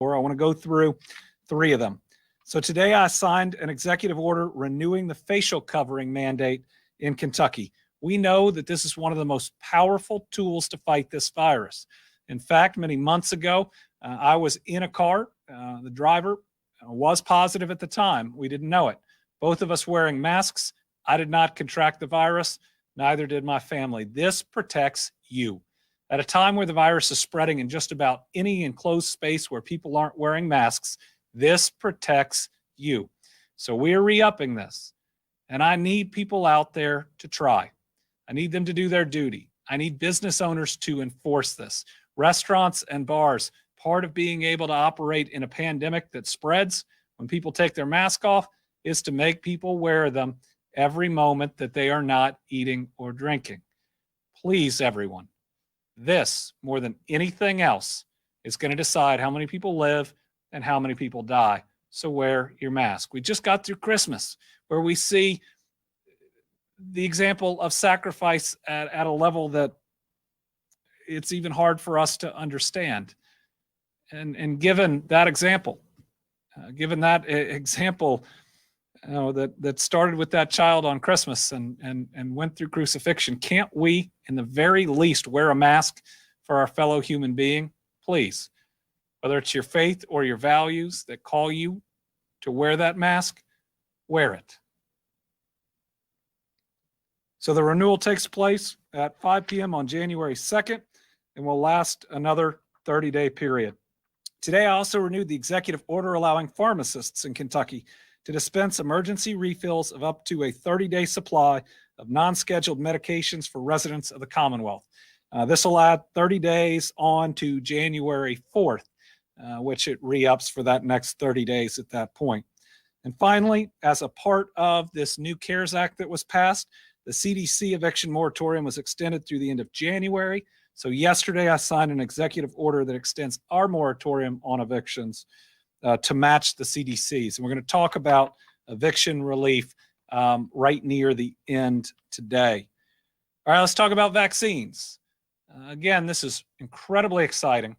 or I want to go through three of them. So today I signed an executive order renewing the facial covering mandate in Kentucky. We know that this is one of the most powerful tools to fight this virus. In fact, many months ago, I was in a car. The driver was positive at the time. We didn't know it. Both of us wearing masks. I did not contract the virus. Neither did my family. This protects you. At a time where the virus is spreading in just about any enclosed space where people aren't wearing masks, this protects you. So we're re-upping this. And I need people out there to try. I need them to do their duty. I need business owners to enforce this. Restaurants and bars, part of being able to operate in a pandemic that spreads when people take their mask off is to make people wear them every moment that they are not eating or drinking. Please, everyone, this, more than anything else, is going to decide how many people live and how many people die. So wear your mask. We just got through Christmas, where we see the example of sacrifice at a level that it's even hard for us to understand. And given that example, that started with that child on Christmas and went through crucifixion, can't we, in the very least, wear a mask for our fellow human being? Please, whether it's your faith or your values that call you to wear that mask, wear it. So the renewal takes place at 5 p.m. on January 2nd and will last another 30-day period. Today, I also renewed the executive order allowing pharmacists in Kentucky to dispense emergency refills of up to a 30-day supply of non-scheduled medications for residents of the Commonwealth. This will add 30 days on to January 4th, which it re-ups for that next 30 days at that point. And finally, as a part of this new CARES Act that was passed, the CDC eviction moratorium was extended through the end of January. So yesterday, I signed an executive order that extends our moratorium on evictions to match the CDC's. And we're going to talk about eviction relief right near the end today. All right, let's talk about vaccines. Again, this is incredibly exciting.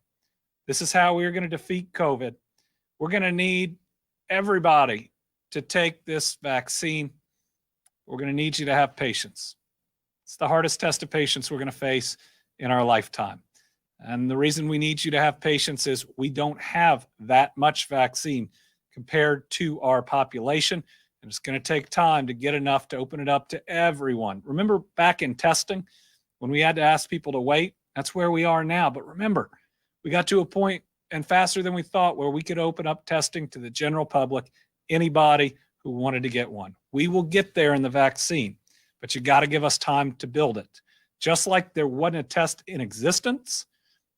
This is how we're going to defeat COVID. We're going to need everybody to take this vaccine. We're going to need you to have patience. It's the hardest test of patience we're going to face in our lifetime. And the reason we need you to have patience is we don't have that much vaccine compared to our population. And it's going to take time to get enough to open it up to everyone. Remember back in testing when we had to ask people to wait? That's where we are now. But remember, we got to a point, and faster than we thought, where we could open up testing to the general public, anybody who wanted to get one. We will get there in the vaccine, but you got to give us time to build it. Just like there wasn't a test in existence,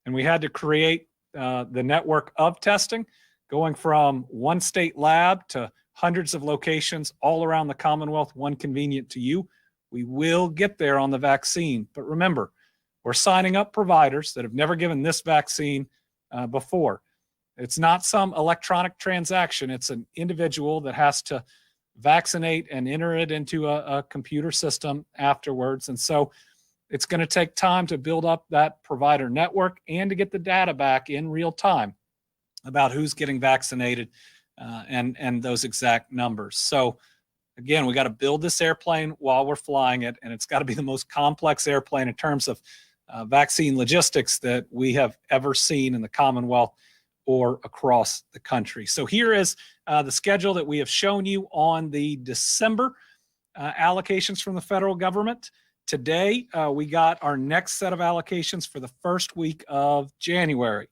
and we had to create the network of testing, going from one state lab to hundreds of locations all around the Commonwealth, one convenient to you. We will get there on the vaccine. But remember, we're signing up providers that have never given this vaccine before. It's not some electronic transaction. It's an individual that has to vaccinate and enter it into a computer system afterwards. And so it's going to take time to build up that provider network and to get the data back in real time about who's getting vaccinated and those exact numbers. So again, we got to build this airplane while we're flying it, and it's got to be the most complex airplane in terms of vaccine logistics that we have ever seen in the Commonwealth or across the country. So here is the schedule that we have shown you on the December allocations from the federal government. Today, we got our next set of allocations for the first week of January.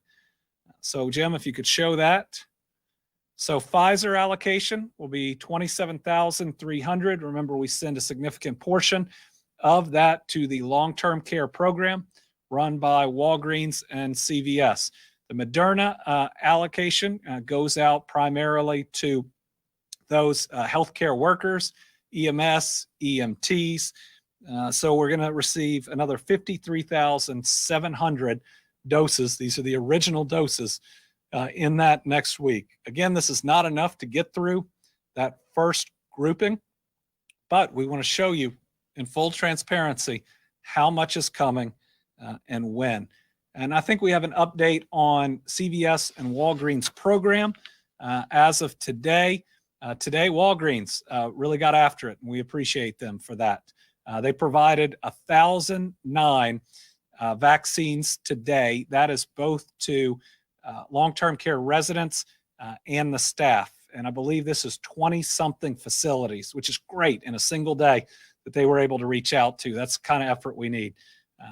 So Jim, if you could show that. So Pfizer allocation will be $27,300. Remember, we send a significant portion of that to the long-term care program run by Walgreens and CVS. The Moderna allocation goes out primarily to those healthcare workers, EMS, EMTs. So we're going to receive another 53,700 doses. These are the original doses in that next week. Again, this is not enough to get through that first grouping, but we want to show you in full transparency how much is coming and when. And I think we have an update on CVS and Walgreens program. As of today, Walgreens really got after it, and we appreciate them for that. They provided 1,009 vaccines today. That is both to long-term care residents and the staff. And I believe this is 20-something facilities, which is great in a single day that they were able to reach out to. That's the kind of effort we need.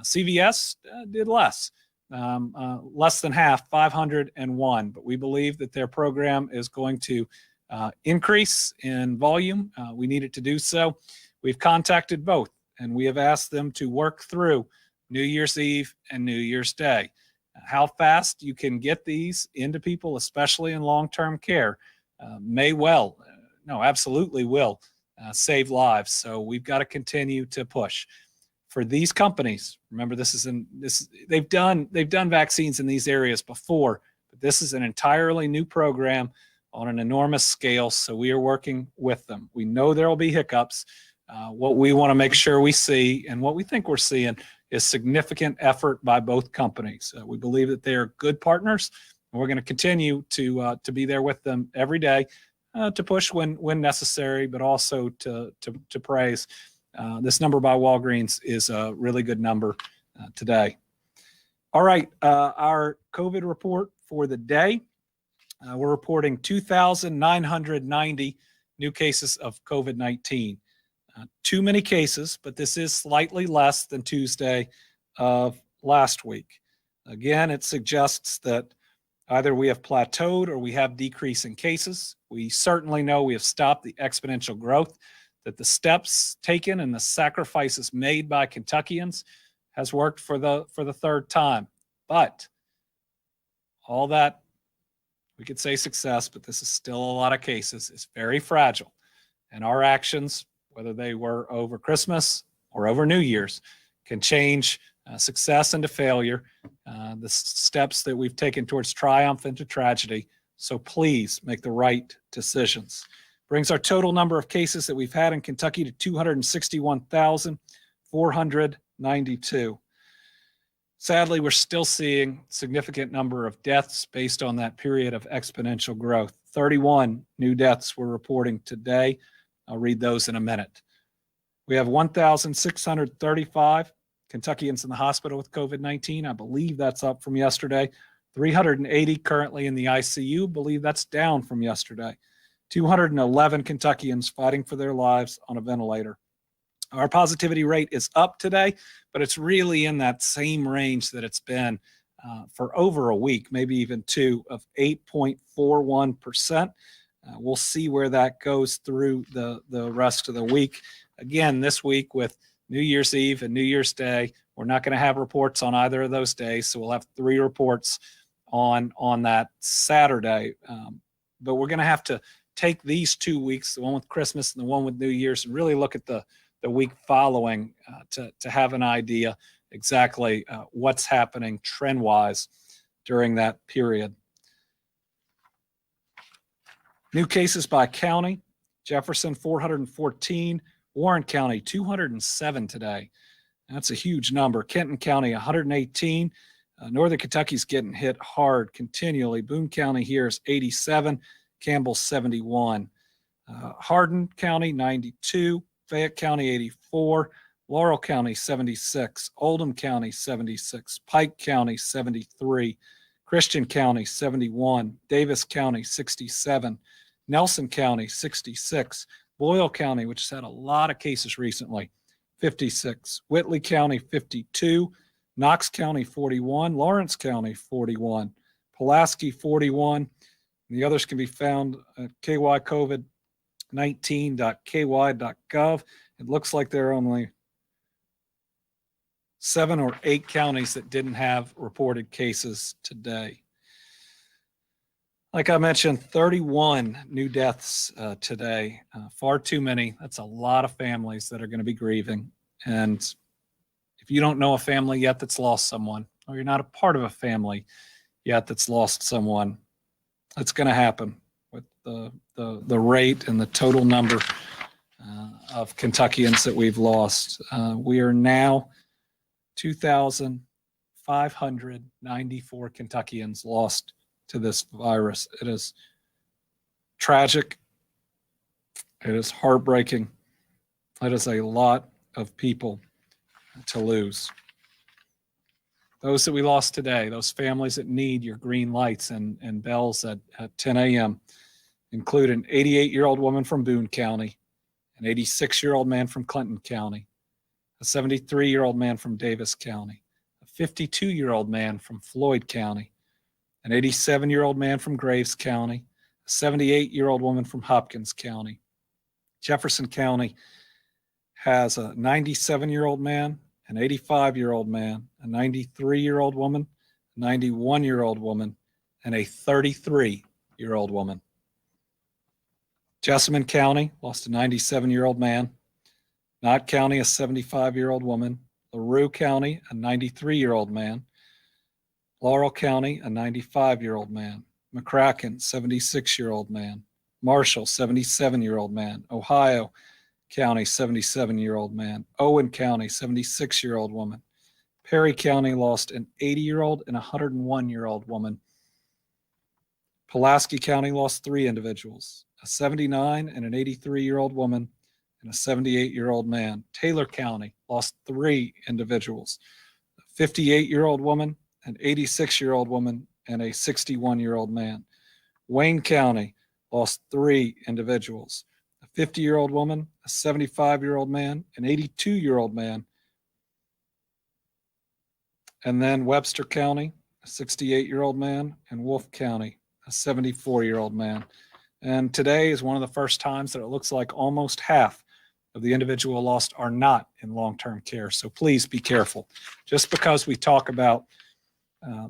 CVS did less than half, 501. But we believe that their program is going to increase in volume. We need it to do so. We've contacted both, and we have asked them to work through New Year's Eve and New Year's Day. How fast you can get these into people, especially in long-term care, absolutely will save lives. So we've got to continue to push for these companies. Remember, they've done vaccines in these areas before, but this is an entirely new program on an enormous scale. So we are working with them. We know there will be hiccups. What we want to make sure we see, and what we think we're seeing, is significant effort by both companies. We believe that they are good partners, and we're going to continue to be there with them every day to push when necessary, but also to praise. This number by Walgreens is a really good number today. All right, our COVID report for the day. We're reporting 2,990 new cases of COVID-19. Too many cases, but this is slightly less than Tuesday of last week. Again, it suggests that either we have plateaued or we have decreasing cases. We certainly know we have stopped the exponential growth, that the steps taken and the sacrifices made by Kentuckians has worked for the third time. But all that, we could say success, but this is still a lot of cases. It's very fragile. And our actions, whether they were over Christmas or over New Year's, can change success into failure, the steps that we've taken towards triumph into tragedy. So please make the right decisions. Brings our total number of cases that we've had in Kentucky to 261,492. Sadly, we're still seeing significant number of deaths based on that period of exponential growth. 31 new deaths we're reporting today. I'll read those in a minute. We have 1,635 Kentuckians in the hospital with COVID-19. I believe that's up from yesterday. 380 currently in the ICU. Believe that's down from yesterday. 211 Kentuckians fighting for their lives on a ventilator. Our positivity rate is up today, but it's really in that same range that it's been for over a week, maybe even two, of 8.41%. We'll see where that goes through the rest of the week. Again, this week with New Year's Eve and New Year's Day, we're not going to have reports on either of those days, so we'll have 3 reports on that Saturday. But we're going to have to take these 2 weeks, the one with Christmas and the one with New Year's, and really look at the week following to have an idea exactly what's happening trend-wise during that period. New cases by county: Jefferson 414, Warren County 207 today. That's a huge number. Kenton County 118. Northern Kentucky's getting hit hard continually. Boone County here is 87, Campbell 71. Hardin County 92, Fayette County 84, Laurel County 76, Oldham County 76, Pike County 73, Christian County 71, Davis County 67, Nelson County 66, Boyle County, which has had a lot of cases recently, 56, Whitley County 52, Knox County 41, Lawrence County 41, Pulaski 41. The others can be found at kycovid19.ky.gov. It looks like there are only 7 or 8 counties that didn't have reported cases today. Like I mentioned, 31 new deaths today. Far too many. That's a lot of families that are going to be grieving. And if you don't know a family yet that's lost someone, or you're not a part of a family yet that's lost someone, it's going to happen with the rate and the total number of Kentuckians that we've lost. We are now 2,400 594 Kentuckians lost to this virus. It is tragic. It is heartbreaking. It is a lot of people to lose. Those that we lost today, those families that need your green lights and bells at 10 a.m. include an 88-year-old woman from Boone County, an 86-year-old man from Clinton County, a 73-year-old man from Davis County, a 52-year-old man from Floyd County, an 87-year-old man from Graves County, a 78-year-old woman from Hopkins County. Jefferson County has a 97-year-old man, an 85-year-old man, a 93-year-old woman, a 91-year-old woman, and a 33-year-old woman. Jessamine County lost a 97-year-old man. Knott County, a 75-year-old woman. LaRue County, a 93-year-old man. Laurel County, a 95-year-old man. McCracken, 76-year-old man. Marshall, 77-year-old man. Ohio County, 77-year-old man. Owen County, 76-year-old woman. Perry County lost an 80-year-old and a 101-year-old woman. Pulaski County lost 3 individuals, a 79 and an 83-year-old woman and a 78-year-old man. Taylor County lost 3 individuals, a 58-year-old woman, an 86-year-old woman, and a 61-year-old man. Wayne County lost 3 individuals, a 50-year-old woman, a 75-year-old man, an 82-year-old man. And then Webster County, a 68-year-old man, and Wolfe County, a 74-year-old man. And today is one of the first times that it looks like almost half of the individual lost are not in long-term care. So please be careful. Just because we talk about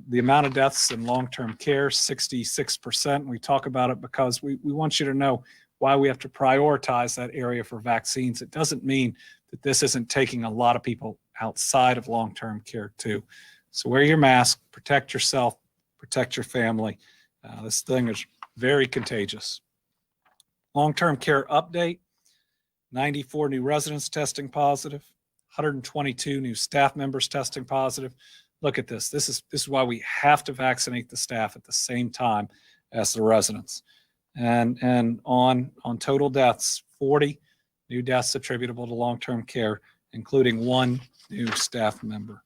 the amount of deaths in long-term care, 66%, we talk about it because we want you to know why we have to prioritize that area for vaccines. It doesn't mean that this isn't taking a lot of people outside of long-term care too. So wear your mask, protect yourself, protect your family. This thing is very contagious. Long-term care update, 94 new residents testing positive, 122 new staff members testing positive. Look at this. This is why we have to vaccinate the staff at the same time as the residents. And on total deaths, 40 new deaths attributable to long-term care, including 1 new staff member.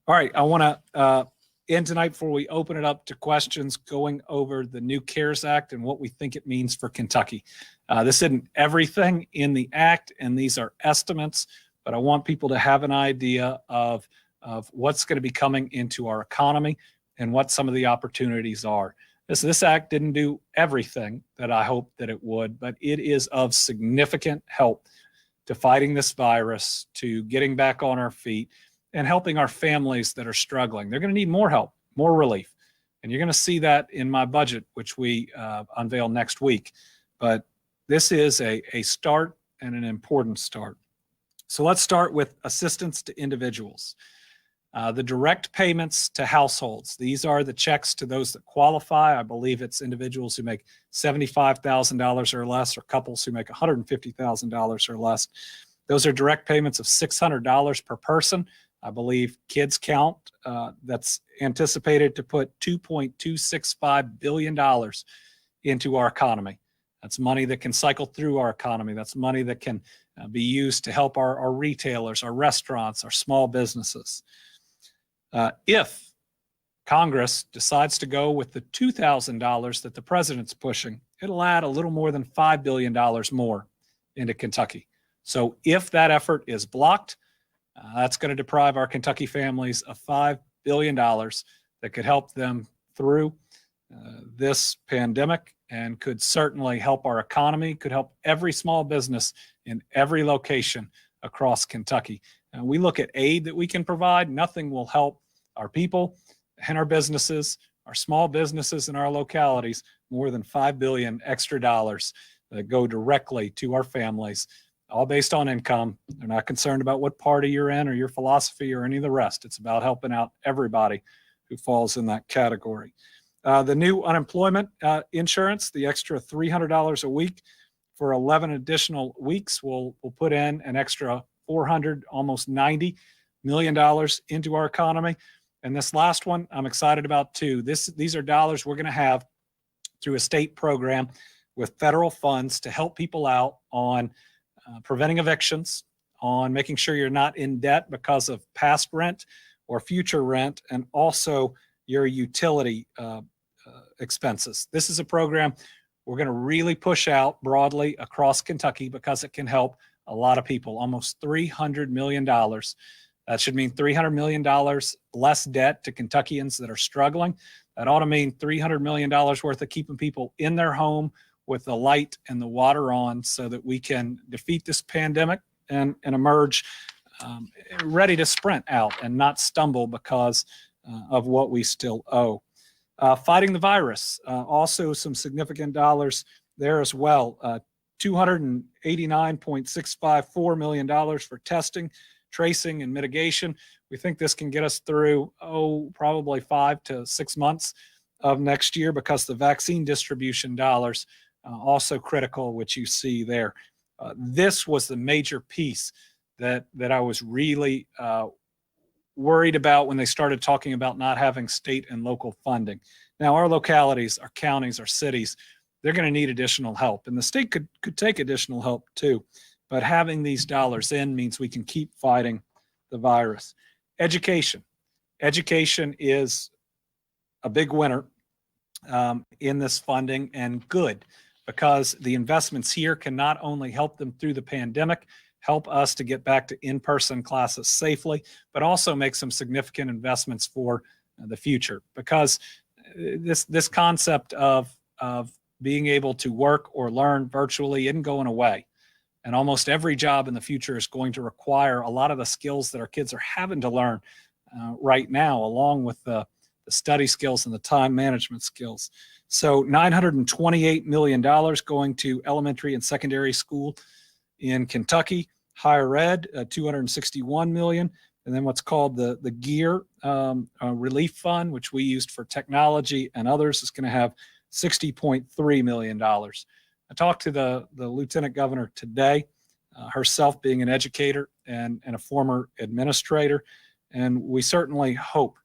All right, I want to end tonight before we open it up to questions going over the new CARES Act and what we think it means for Kentucky. This isn't everything in the act, and these are estimates, but I want people to have an idea of what's going to be coming into our economy and what some of the opportunities are. This act didn't do everything that I hoped that it would, but it is of significant help to fighting this virus, to getting back on our feet, and helping our families that are struggling. They're going to need more help, more relief. And you're going to see that in my budget, which we unveil next week. But this is a start and an important start. So let's start with assistance to individuals. The direct payments to households. These are the checks to those that qualify. I believe it's individuals who make $75,000 or less, or couples who make $150,000 or less. Those are direct payments of $600 per person. I believe Kids Count, that's anticipated to put $2.265 billion into our economy. That's money that can cycle through our economy. That's money that can be used to help our retailers, our restaurants, our small businesses. If Congress decides to go with the $2,000 that the president's pushing, it'll add a little more than $5 billion more into Kentucky. So if that effort is blocked, that's going to deprive our Kentucky families of $5 billion that could help them through this pandemic and could certainly help our economy, could help every small business in every location across Kentucky. And we look at aid that we can provide. Nothing will help our people and our businesses, our small businesses in our localities, more than $5 billion extra dollars that go directly to our families, all based on income. They're not concerned about what party you're in or your philosophy or any of the rest. It's about helping out everybody who falls in that category. The new unemployment insurance, the extra $300 a week for 11 additional weeks, will put in an extra $400, almost $90 million into our economy. And this last one, I'm excited about too. These are dollars we're going to have through a state program with federal funds to help people out on preventing evictions, on making sure you're not in debt because of past rent or future rent, and also your utility expenses. This is a program we're going to really push out broadly across Kentucky because it can help a lot of people, almost $300 million. That should mean $300 million less debt to Kentuckians that are struggling. That ought to mean $300 million worth of keeping people in their home with the light and the water on so that we can defeat this pandemic and emerge ready to sprint out and not stumble because of what we still owe. Fighting the virus, also some significant dollars there as well. $289.654 million for testing, tracing, and mitigation. We think this can get us through, probably 5 to 6 months of next year because the vaccine distribution dollars also critical, which you see there. This was the major piece that I was really worried about when they started talking about not having state and local funding. Now, our localities, our counties, our cities, they're going to need additional help, and the state could take additional help too. But having these dollars in means we can keep fighting the virus. Education is a big winner in this funding, and good, because the investments here can not only help them through the pandemic, help us to get back to in-person classes safely, but also make some significant investments for the future. Because this concept of being able to work or learn virtually isn't going away. And almost every job in the future is going to require a lot of the skills that our kids are having to learn right now, along with the study skills and the time management skills. So $928 million going to elementary and secondary school in Kentucky. Higher ed, $261 million. And then what's called the GEAR Relief Fund, which we used for technology and others, is going to have $60.3 million. I talked to the Lieutenant Governor today, herself being an educator and a former administrator. And we certainly hope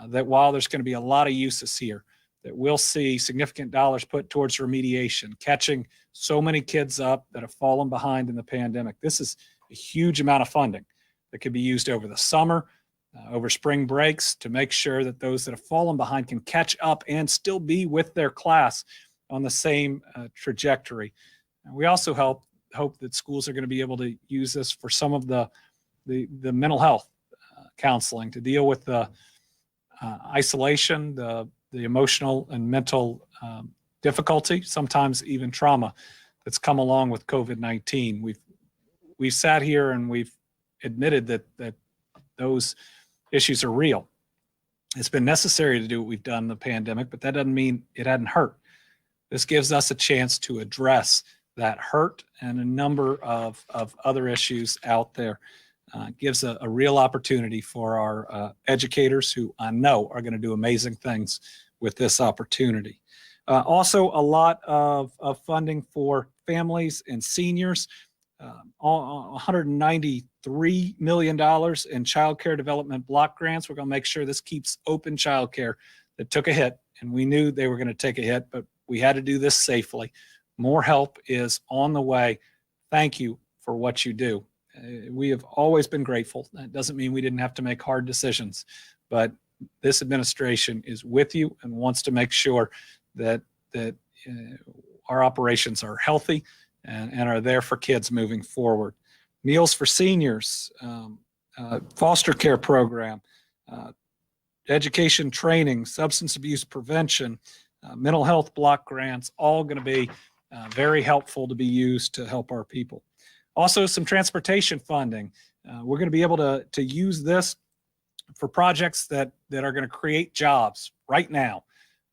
that while there's going to be a lot of uses here, that we'll see significant dollars put towards remediation, catching so many kids up that have fallen behind in the pandemic. This is a huge amount of funding that could be used over the summer, over spring breaks, to make sure that those that have fallen behind can catch up and still be with their class on the same trajectory. And we also hope that schools are going to be able to use this for some of the mental health counseling to deal with the isolation, the emotional and mental difficulty, sometimes even trauma that's come along with COVID-19. We've sat here and we've admitted that those issues are real. It's been necessary to do what we've done in the pandemic, but that doesn't mean it hadn't hurt. This gives us a chance to address that hurt and a number of other issues out there. Gives a real opportunity for our educators, who I know are going to do amazing things with this opportunity. Also, a lot of funding for families and seniors, $193 million in child care development block grants. We're going to make sure this keeps open child care that took a hit, and we knew they were going to take a hit, but we had to do this safely. More help is on the way. Thank you for what you do. We have always been grateful. That doesn't mean we didn't have to make hard decisions, but this administration is with you and wants to make sure that our operations are healthy and are there for kids moving forward. Meals for seniors, foster care program, education training, substance abuse prevention, mental health block grants, all going to be very helpful to be used to help our people. Also, some transportation funding. We're going to be able to use this for projects that are going to create jobs right now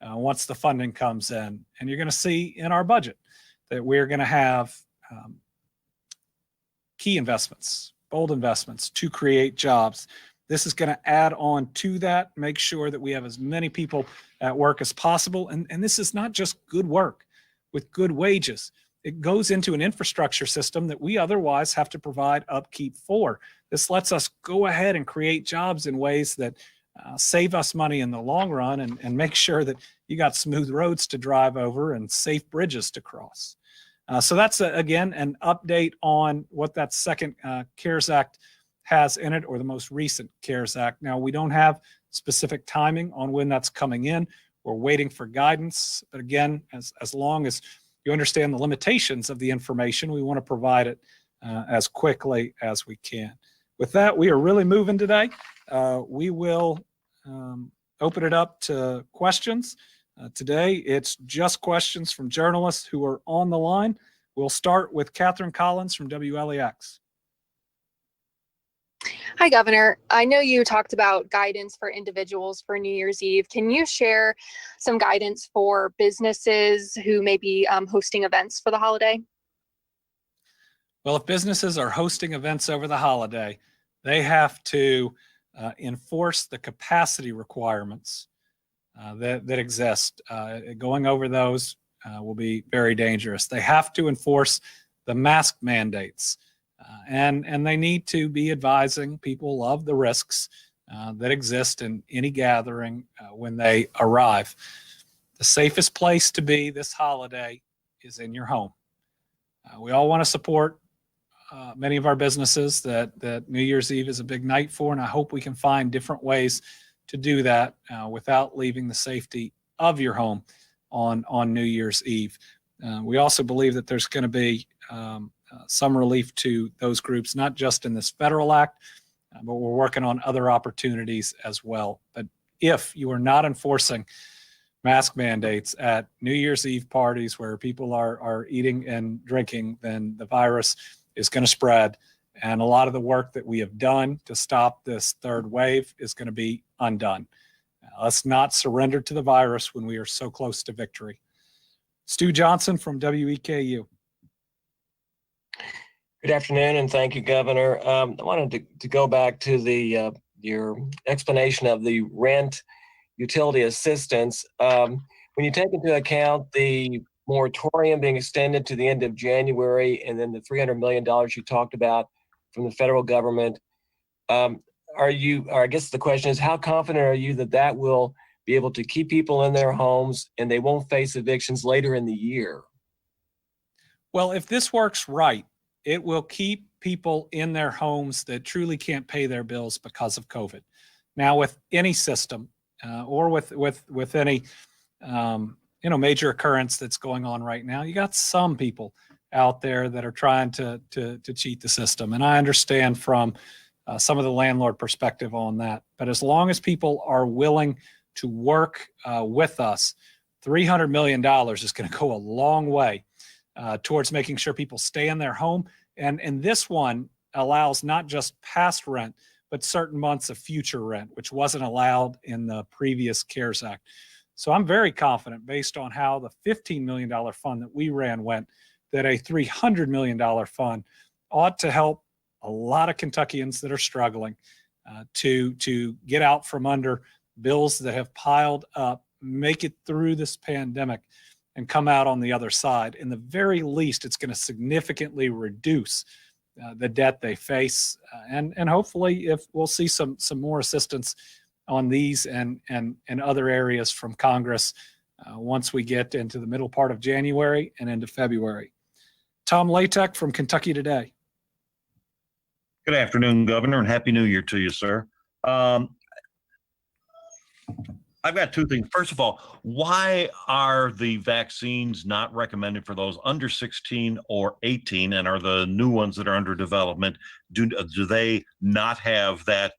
once the funding comes in. And you're going to see in our budget that we're going to have key investments, bold investments to create jobs. This is going to add on to that, make sure that we have as many people at work as possible. And this is not just good work with good wages. it goes into an infrastructure system that we otherwise have to provide upkeep for. This lets us go ahead and create jobs in ways that save us money in the long run and make sure that you got smooth roads to drive over and safe bridges to cross. So that's, again, an update on what that second CARES Act has in it, or the most recent CARES Act. Now, we don't have specific timing on when that's coming in. We're waiting for guidance. But again, as long as you understand the limitations of the information, we want to provide it as quickly as we can. With that, we are really moving today. We will open it up to questions. Today, it's just questions from journalists who are on the line. We'll start with Catherine Collins from WLEX. Hi, Governor. I know you talked about guidance for individuals for New Year's Eve. Can you share some guidance for businesses who may be hosting events for the holiday? Well, if businesses are hosting events over the holiday, they have to enforce the capacity requirements that exist. Going over those will be very dangerous. They have to enforce the mask mandates, and they need to be advising people of the risks that exist in any gathering when they arrive. The safest place to be this holiday is in your home. We all want to support many of our businesses that New Year's Eve is a big night for, and I hope we can find different ways to do that without leaving the safety of your home on New Year's Eve. We also believe that there's going to be some relief to those groups, not just in this federal act, but we're working on other opportunities as well. But if you are not enforcing mask mandates at New Year's Eve parties where people are eating and drinking, then the virus is going to spread. And a lot of the work that we have done to stop this third wave is going to be undone. Let's not surrender to the virus when we are so close to victory. Stu Johnson from WEKU. Good afternoon, and thank you, Governor. I wanted to go back to your explanation of the rent utility assistance. When you take into account the moratorium being extended to the end of January, and then the $300 million you talked about from the federal government, I guess the question is, how confident are you that that will be able to keep people in their homes and they won't face evictions later in the year? Well, if this works right, it will keep people in their homes that truly can't pay their bills because of COVID. Now, with any system or with any major occurrence that's going on right now, you got some people out there that are trying to cheat the system, and I understand from some of the landlord perspective on that. But as long as people are willing to work with us, $300 million is going to go a long way towards making sure people stay in their home. And this one allows not just past rent, but certain months of future rent, which wasn't allowed in the previous CARES Act. So I'm very confident, based on how the $15 million fund that we ran went, that a $300 million fund ought to help a lot of Kentuckians that are struggling to get out from under bills that have piled up, make it through this pandemic, and come out on the other side. In the very least, it's going to significantly reduce the debt they face, and hopefully, if we'll see some more assistance on these and other areas from Congress once we get into the middle part of January and into February. Tom Latek from Kentucky Today. Good afternoon, Governor, and Happy New Year to you, sir. I've got two things. First of all, why are the vaccines not recommended for those under 16 or 18, and are the new ones that are under development, do they not have that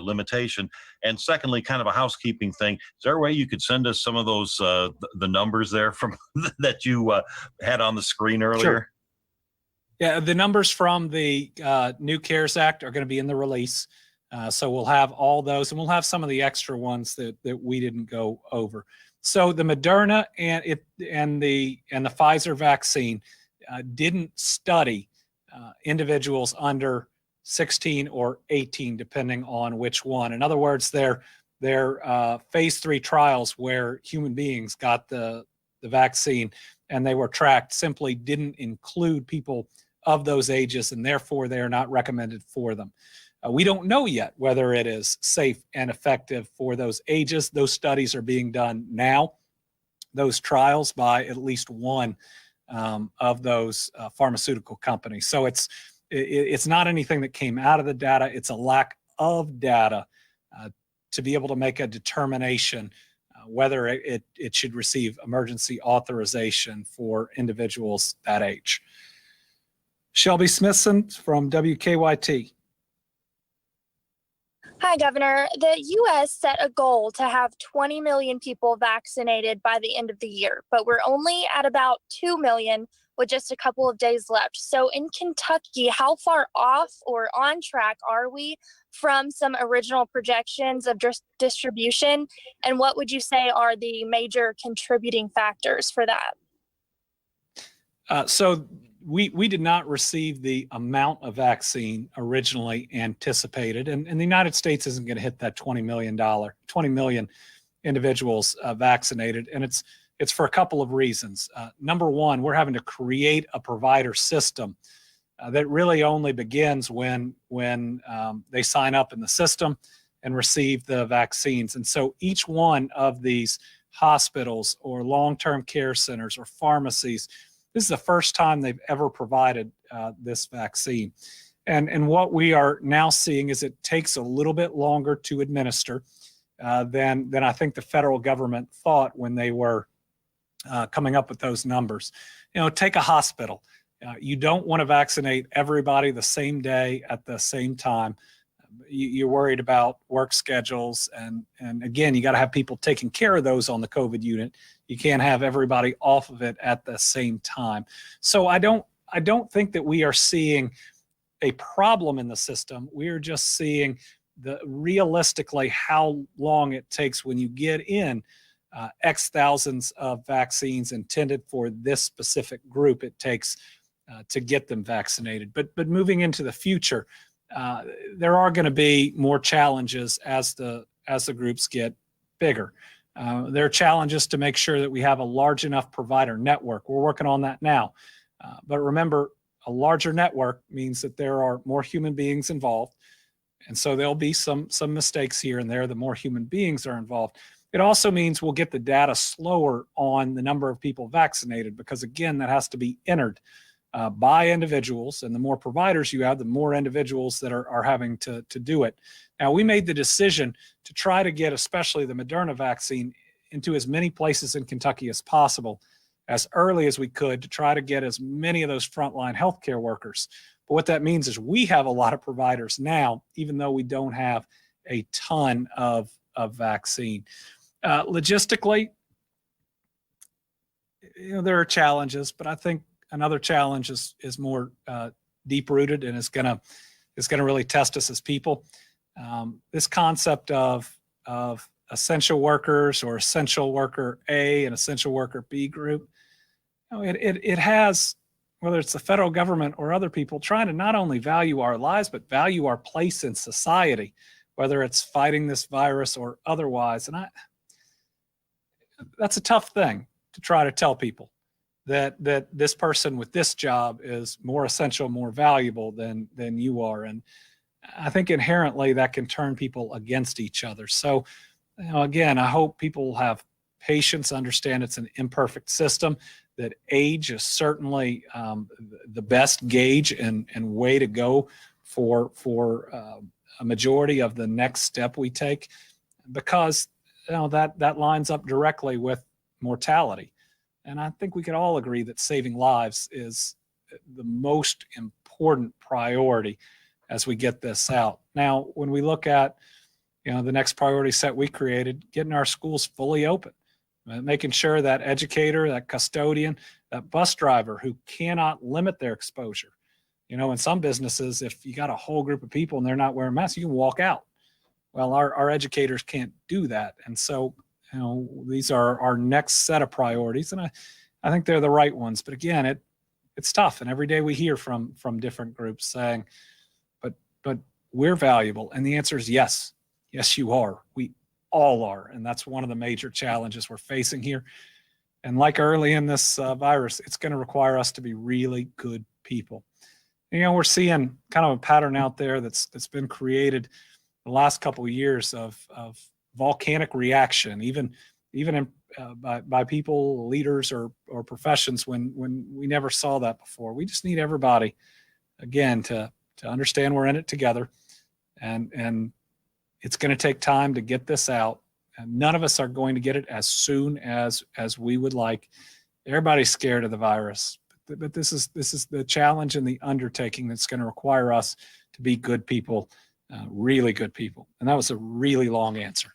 limitation? And secondly, kind of a housekeeping thing, is there a way you could send us some of those, the numbers there from that you had on the screen earlier? Sure. Yeah, the numbers from the new CARES Act are going to be in the release. So we'll have all those, and we'll have some of the extra ones that we didn't go over. So the Moderna and the Pfizer vaccine didn't study individuals under 16 or 18, depending on which one. In other words, they're phase 3 trials where human beings got the the vaccine and they were tracked simply didn't include people of those ages, and therefore they are not recommended for them. We don't know yet whether it is safe and effective for those ages. Those studies are being done now, those trials by at least one of those pharmaceutical companies. So it's not anything that came out of the data. It's a lack of data to be able to make a determination whether it should receive emergency authorization for individuals that age. Shelby Smithson from WKYT. Hi, Governor. The U.S. set a goal to have 20 million people vaccinated by the end of the year, but we're only at about 2 million with just a couple of days left. So in Kentucky, how far off or on track are we from some original projections of distribution? And what would you say are the major contributing factors for that? So we did not receive the amount of vaccine originally anticipated, and the United States isn't going to hit that $20 million individuals vaccinated, and it's for a couple of reasons. Number one, we're having to create a provider system that really only begins when they sign up in the system and receive the vaccines. And so each one of these hospitals or long-term care centers or pharmacies, this is the first time they've ever provided this vaccine. And what we are now seeing is it takes a little bit longer to administer than I think the federal government thought when they were coming up with those numbers. You know, take a hospital. You don't want to vaccinate everybody the same day at the same time. You're worried about work schedules. And again, you got to have people taking care of those on the COVID unit. You can't have everybody off of it at the same time. So I don't think that we are seeing a problem in the system. We're just seeing realistically how long it takes when you get in X thousands of vaccines intended for this specific group it takes to get them vaccinated. But moving into the future, there are going to be more challenges as the groups get bigger. There are challenges to make sure that we have a large enough provider network. We're working on that now. But remember, a larger network means that there are more human beings involved. And so there'll be some mistakes here and there, the more human beings are involved. It also means we'll get the data slower on the number of people vaccinated because, again, that has to be entered by individuals. And the more providers you have, the more individuals that are having to do it. Now, we made the decision to try to get especially the Moderna vaccine into as many places in Kentucky as possible as early as we could to try to get as many of those frontline healthcare workers. But what that means is we have a lot of providers now, even though we don't have a ton of vaccine. Logistically, you know, there are challenges, but I think another challenge is more deep-rooted and is gonna really test us as people. This concept of essential workers or essential worker A and essential worker B group, you know, it has, whether it's the federal government or other people, trying to not only value our lives, but value our place in society, whether it's fighting this virus or otherwise. And that's a tough thing to try to tell people, that this person with this job is more essential, more valuable than you are. And I think inherently that can turn people against each other. So, you know, again, I hope people have patience, understand it's an imperfect system, that age is certainly the best gauge and way to go for a majority of the next step we take, because you know that lines up directly with mortality. And I think we could all agree that saving lives is the most important priority as we get this out. Now, when we look at, you know, the next priority set we created, getting our schools fully open, making sure that educator, that custodian, that bus driver who cannot limit their exposure. You know, in some businesses, if you got a whole group of people and they're not wearing masks, you can walk out. Well, our educators can't do that. And so, you know, these are our next set of priorities, and I think they're the right ones. But again, it's tough, and every day we hear from different groups saying, but we're valuable, and the answer is yes. Yes, you are. We all are, and that's one of the major challenges we're facing here. And like early in this virus, it's going to require us to be really good people. You know, we're seeing kind of a pattern out there that's been created the last couple of years of volcanic reaction, even by people, leaders, or professions when we never saw that before. We just need everybody, again, to understand we're in it together, and it's going to take time to get this out. And none of us are going to get it as soon as we would like. Everybody's scared of the virus, but this is the challenge and the undertaking that's going to require us to be good people, really good people. And that was a really long answer.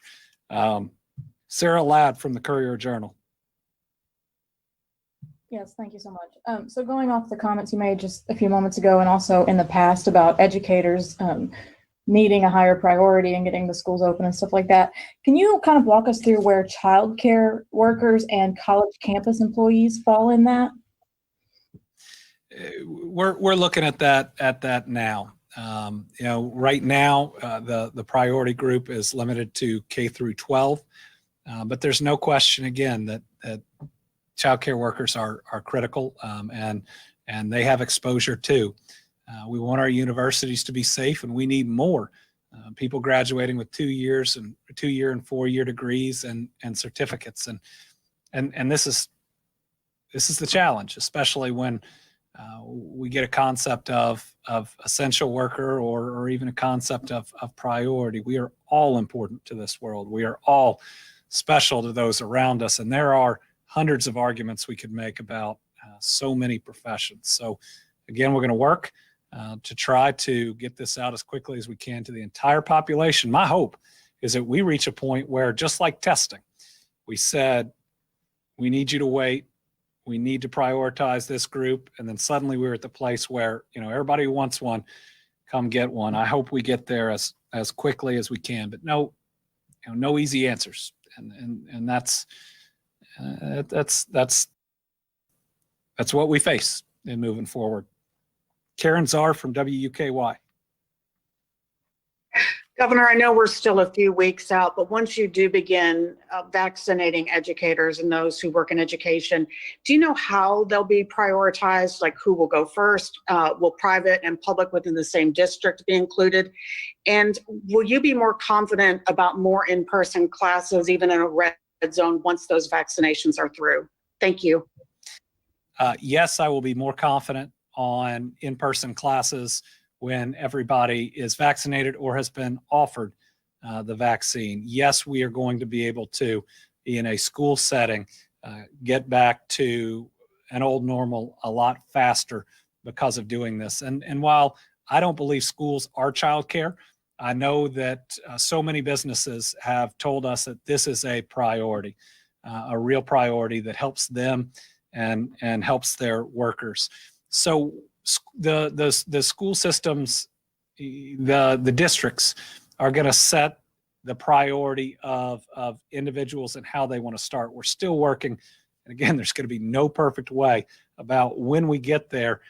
Sarah Ladd from the Courier-Journal. Yes, thank you so much. So going off the comments you made just a few moments ago, and also in the past about educators needing a higher priority and getting the schools open and stuff like that, can you kind of walk us through where childcare workers and college campus employees fall in that? We're looking at that now. You know, right now the priority group is limited to K through 12, but there's no question again that child care workers are critical, and they have exposure too. We want our universities to be safe, and we need more people graduating with 2 year and 4 year degrees and certificates, and this is the challenge, especially when we get a concept of essential worker or even a concept of priority. We are all important to this world. We are all special to those around us, and there are hundreds of arguments we could make about so many professions. So again, we're going to work to try to get this out as quickly as we can to the entire population. My hope is that we reach a point where, just like testing, we said, we need you to wait, we need to prioritize this group, and then suddenly we're at the place where, you know, everybody who wants one, come get one. I hope we get there as quickly as we can, but no easy answers, and that's what we face in moving forward. Karen Czar from WUKY. Governor, I know we're still a few weeks out, but once you do begin vaccinating educators and those who work in education, do you know how they'll be prioritized? Like, who will go first? Will private and public within the same district be included? And will you be more confident about more in-person classes, even in a red zone, once those vaccinations are through? Thank you. Yes, I will be more confident on in-person classes when everybody is vaccinated or has been offered the vaccine. Yes, we are going to be able to, in a school setting, get back to an old normal a lot faster because of doing this. And while I don't believe schools are childcare, I know that so many businesses have told us that this is a priority, a real priority that helps them and helps their workers. So the school systems, the districts are going to set the priority of individuals and how they want to start. We're still working, and again, there's going to be no perfect way about when we get there,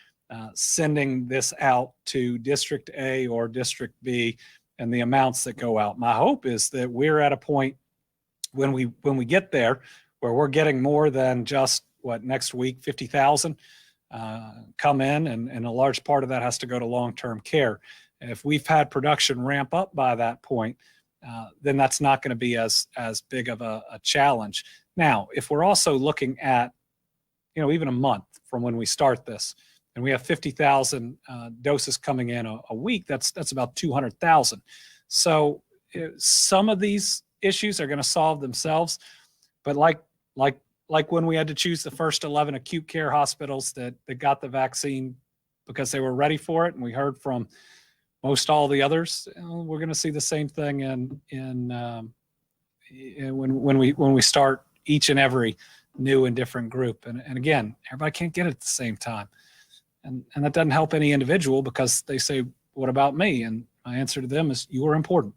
sending this out to District A or District B and the amounts that go out. My hope is that we're at a point when we get there where we're getting more than just next week 50,000 come in, and a large part of that has to go to long-term care. And if we've had production ramp up by that point, then that's not going to be as big of a challenge. Now, if we're also looking at, even a month from when we start this, and we have 50,000 doses coming in a week, that's about 200,000. So some of these issues are going to solve themselves, but like when we had to choose the first 11 acute care hospitals that got the vaccine because they were ready for it, and we heard from most all the others, we're going to see the same thing when we start each and every new and different group. And again, everybody can't get it at the same time. And that doesn't help any individual, because they say, what about me? And my answer to them is, you are important.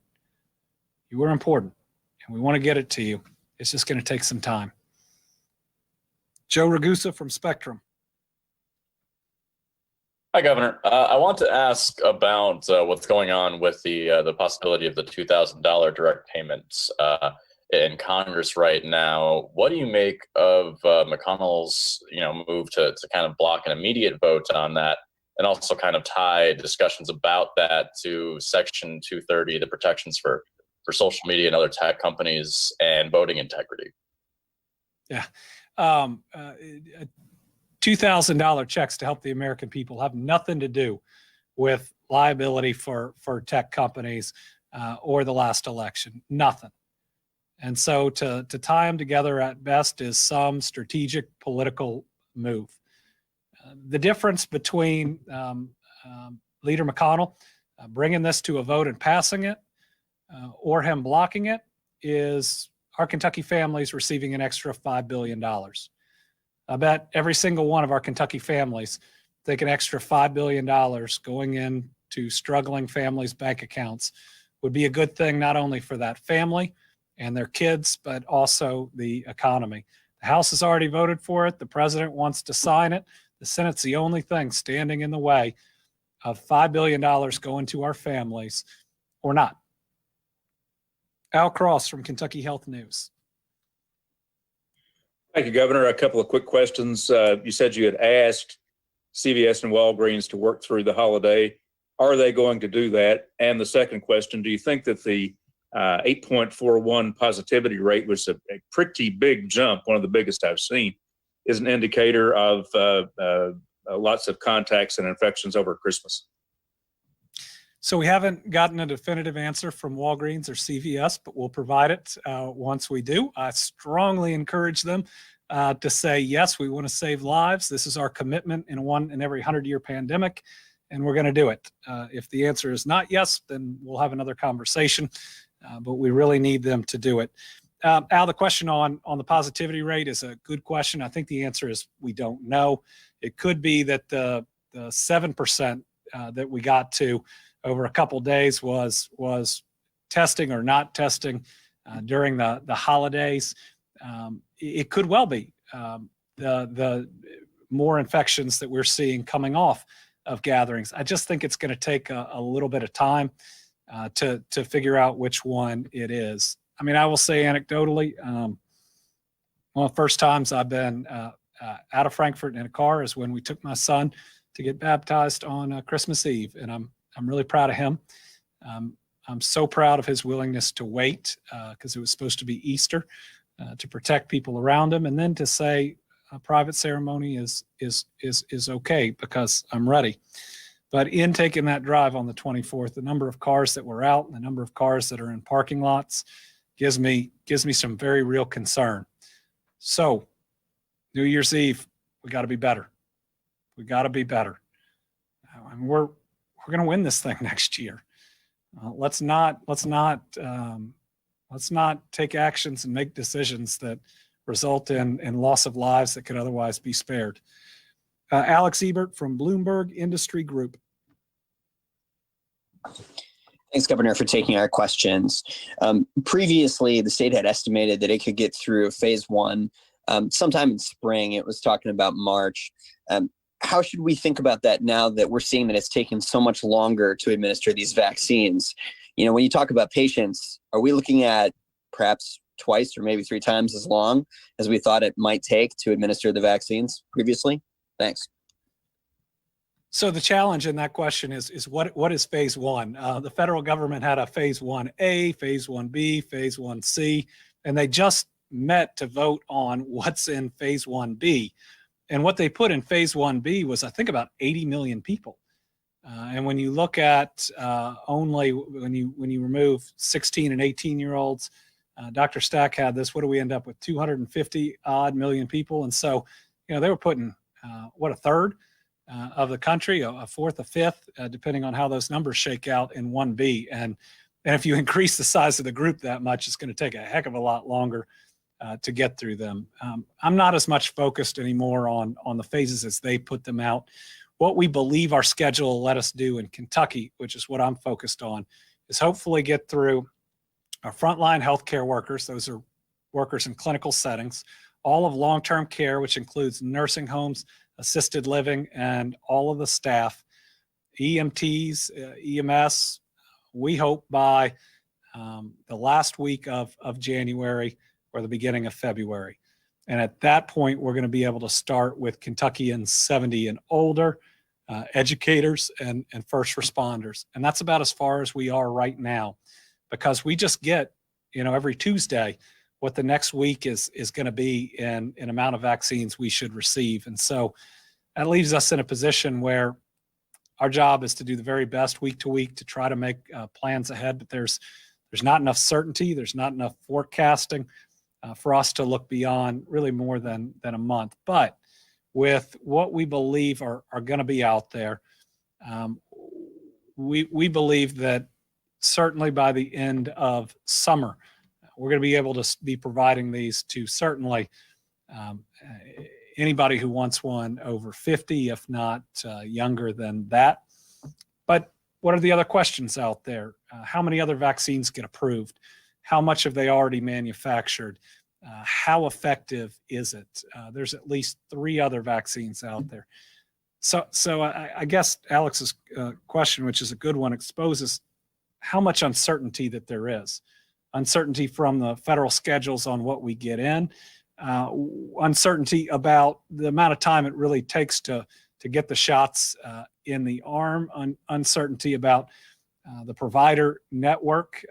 You are important. And we want to get it to you. It's just going to take some time. Joe Ragusa from Spectrum. Hi, Governor. I want to ask about what's going on with the possibility of the $2,000 direct payments. in Congress right now. What do you make of McConnell's, move to kind of block an immediate vote on that, and also kind of tie discussions about that to Section 230, the protections for social media and other tech companies and voting integrity? Yeah. $2,000 checks to help the American people have nothing to do with liability for tech companies or the last election. Nothing. And so to tie them together at best is some strategic political move. The difference between Leader McConnell bringing this to a vote and passing it or him blocking it is our Kentucky families receiving an extra $5 billion. I bet every single one of our Kentucky families think an extra $5 billion going into struggling families' bank accounts would be a good thing, not only for that family and their kids, but also the economy. The House has already voted for it. The president wants to sign it. The Senate's the only thing standing in the way of $5 billion going to our families or not. Al Cross from Kentucky Health News. Thank you, Governor. A couple of quick questions. You said you had asked CVS and Walgreens to work through the holiday. Are they going to do that? And the second question, do you think that the 8.41 positivity rate was a pretty big jump, one of the biggest I've seen, is an indicator of lots of contacts and infections over Christmas? So we haven't gotten a definitive answer from Walgreens or CVS, but we'll provide it once we do. I strongly encourage them to say, yes, we want to save lives. This is our commitment in every 100-year pandemic, and we're going to do it. If the answer is not yes, then we'll have another conversation, but we really need them to do it. Al, the question on the positivity rate is a good question. I think the answer is we don't know. It could be that the 7% that we got to over a couple days was testing or not testing during the holidays. It could well be the more infections that we're seeing coming off of gatherings. I just think it's going to take a little bit of time to figure out which one it is. I mean, I will say anecdotally, one of the first times I've been out of Frankfort in a car is when we took my son to get baptized on Christmas Eve, and I'm really proud of him. I'm so proud of his willingness to wait because it was supposed to be Easter to protect people around him, and then to say a private ceremony is okay because I'm ready. But in taking that drive on the 24th, the number of cars that were out and the number of cars that are in parking lots gives me some very real concern. So New Year's Eve, we got to be better. We got to be better. I mean, we're going to win this thing next year. Let's not take actions and make decisions that result in loss of lives that could otherwise be spared. Alex Ebert from Bloomberg Industry Group. Thanks, Governor, for taking our questions. Previously, the state had estimated that it could get through phase one sometime in spring. It was talking about March. How should we think about that now that we're seeing that it's taken so much longer to administer these vaccines? When you talk about patients, are we looking at perhaps twice or maybe 3 times as long as we thought it might take to administer the vaccines previously? Thanks. So the challenge in that question is what is phase one? The federal government had a phase 1A, phase 1B, phase 1C, and they just met to vote on what's in phase 1B. And what they put in phase 1B was, I think, about 80 million people. And when you look at only when you remove 16 and 18-year-olds, Dr. Stack had this, what do we end up with? 250 odd million people. And so, they were putting, a third of the country, a fourth, a fifth, depending on how those numbers shake out in 1B. And if you increase the size of the group that much, it's going to take a heck of a lot longer to get through them. I'm not as much focused anymore on the phases as they put them out. What we believe our schedule will let us do in Kentucky, which is what I'm focused on, is hopefully get through our frontline healthcare workers. Those are workers in clinical settings, all of long-term care, which includes nursing homes, assisted living, and all of the staff, EMTs, EMS. We hope by the last week of January or the beginning of February. And at that point, we're going to be able to start with Kentuckians 70 and older, educators and first responders. And that's about as far as we are right now, because we just get, every Tuesday what the next week is going to be in amount of vaccines we should receive. And so that leaves us in a position where our job is to do the very best week to week to try to make plans ahead, but there's not enough certainty. There's not enough forecasting for us to look beyond really more than a month. But with what we believe are going to be out there, we believe that certainly by the end of summer, we're going to be able to be providing these to certainly anybody who wants one over 50, if not younger than that. But what are the other questions out there? How many other vaccines get approved? How much have they already manufactured? How effective is it? There's at least 3 other vaccines out there. So I guess Alex's question, which is a good one, exposes how much uncertainty that there is. Uncertainty from the federal schedules on what we get in, uncertainty about the amount of time it really takes to get the shots in the arm, uncertainty about the provider network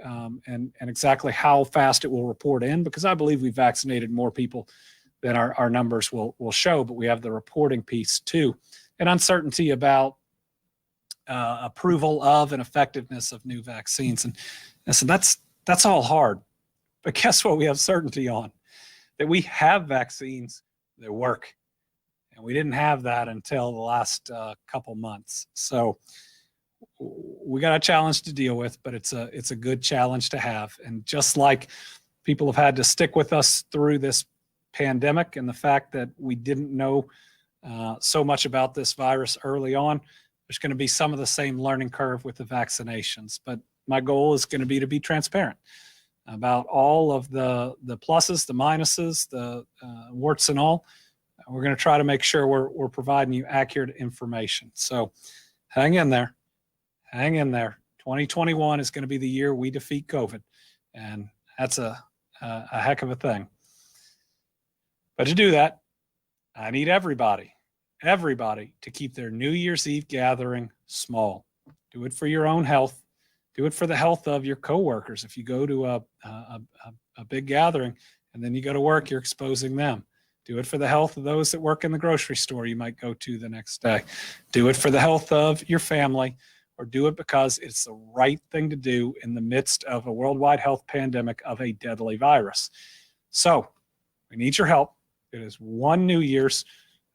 and exactly how fast it will report in, because I believe we vaccinated more people than our numbers will show, but we have the reporting piece too, and uncertainty about approval of and effectiveness of new vaccines. And so that's all hard, but guess what we have certainty on? That we have vaccines that work. And we didn't have that until the last couple months. So we got a challenge to deal with, but it's a good challenge to have. And just like people have had to stick with us through this pandemic and the fact that we didn't know so much about this virus early on, there's going to be some of the same learning curve with the vaccinations. But my goal is going to be transparent about all of the pluses, the minuses, the warts and all. We're going to try to make sure we're providing you accurate information. So hang in there. Hang in there. 2021 is going to be the year we defeat COVID. And that's a heck of a thing. But to do that, I need everybody to keep their New Year's Eve gathering small. Do it for your own health. Do it for the health of your coworkers. If you go to a big gathering and then you go to work, you're exposing them. Do it for the health of those that work in the grocery store you might go to the next day. Do it for the health of your family, or do it because it's the right thing to do in the midst of a worldwide health pandemic of a deadly virus. So we need your help. It is one New Year's.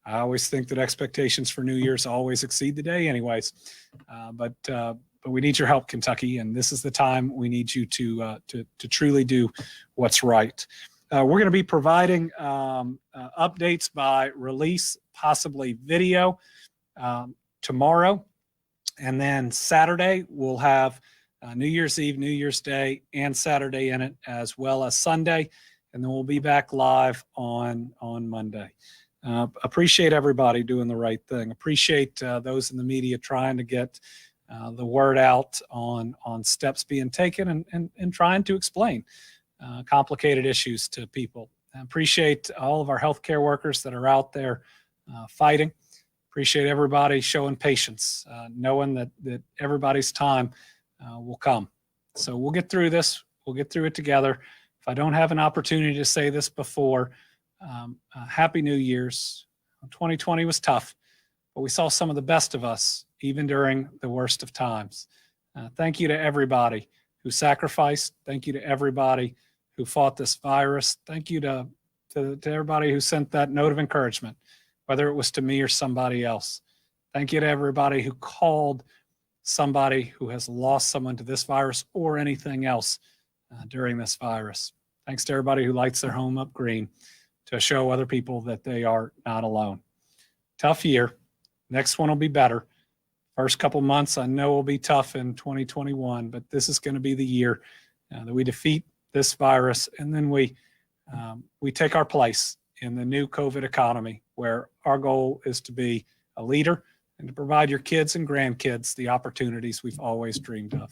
I always think that expectations for New Year's always exceed the day anyways. But we need your help, Kentucky, and this is the time we need you to truly do what's right. We're going to be providing updates by release, possibly video, tomorrow. And then Saturday, we'll have New Year's Eve, New Year's Day, and Saturday in it, as well as Sunday. And then we'll be back live on Monday. Appreciate everybody doing the right thing. Appreciate those in the media trying to get the word out on steps being taken and trying to explain complicated issues to people. I appreciate all of our healthcare workers that are out there fighting. Appreciate everybody showing patience, knowing that everybody's time will come. So we'll get through this. We'll get through it together. If I don't have an opportunity to say this before, Happy New Year's. 2020 was tough, but we saw some of the best of us even during the worst of times. Thank you to everybody who sacrificed. Thank you to everybody who fought this virus. Thank you to everybody who sent that note of encouragement, whether it was to me or somebody else. Thank you to everybody who called somebody who has lost someone to this virus or anything else during this virus. Thanks to everybody who lights their home up green to show other people that they are not alone. Tough year. Next one will be better. First couple months I know will be tough in 2021, but this is going to be the year that we defeat this virus, and then we take our place in the new COVID economy, where our goal is to be a leader and to provide your kids and grandkids the opportunities we've always dreamed of.